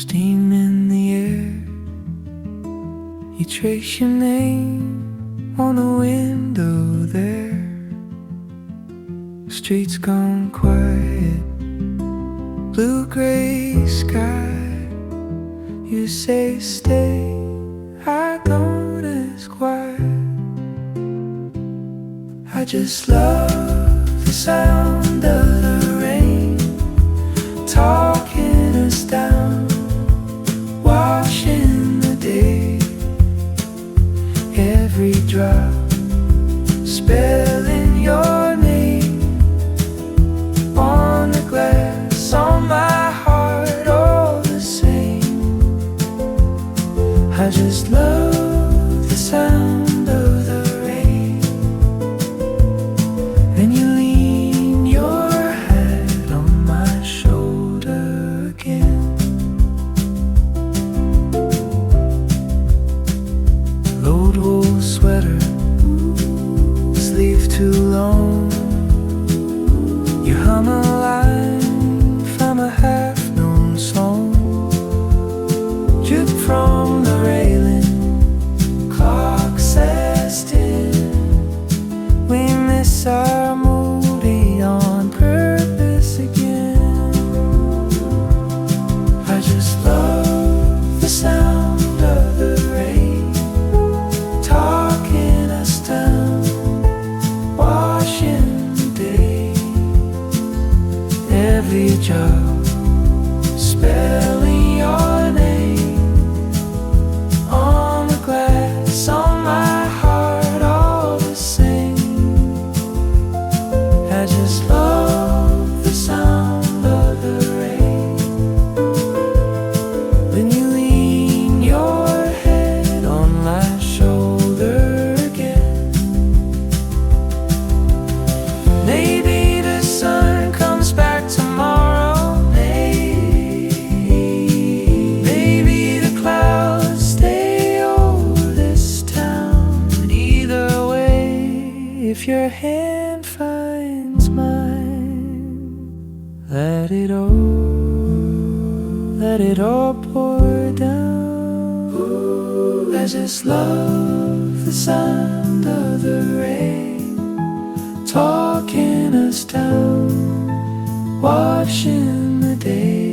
steam in the air. You trace your name on the window there. Streets gone quiet, blue-gray sky. You say stay, I don't ask why. I just love the sound of the rain talking us down, washing the day. Every drop spelling your name on the glass, on my heart, all the same. I just love the sound of the rain. Then you lean your head on my shoulder again. Load wool sweater, sleeve too long. You hum a line from a half-known song. Drip from the railing, clock says 10. We miss our movie on purpose again. I just love the sound of the rain talking us down, washing the day. Every job spelling your name on the glass, on my heart, all the same. I just love the sound of the rain. When you lean your head on my shoulder again. Maybe the sun comes back tomorrow. Maybe the clouds stay over this town. But either way, if your hand finds mine, let it all pour down. Ooh, I just love the sound of the rain talking us down, washing the day.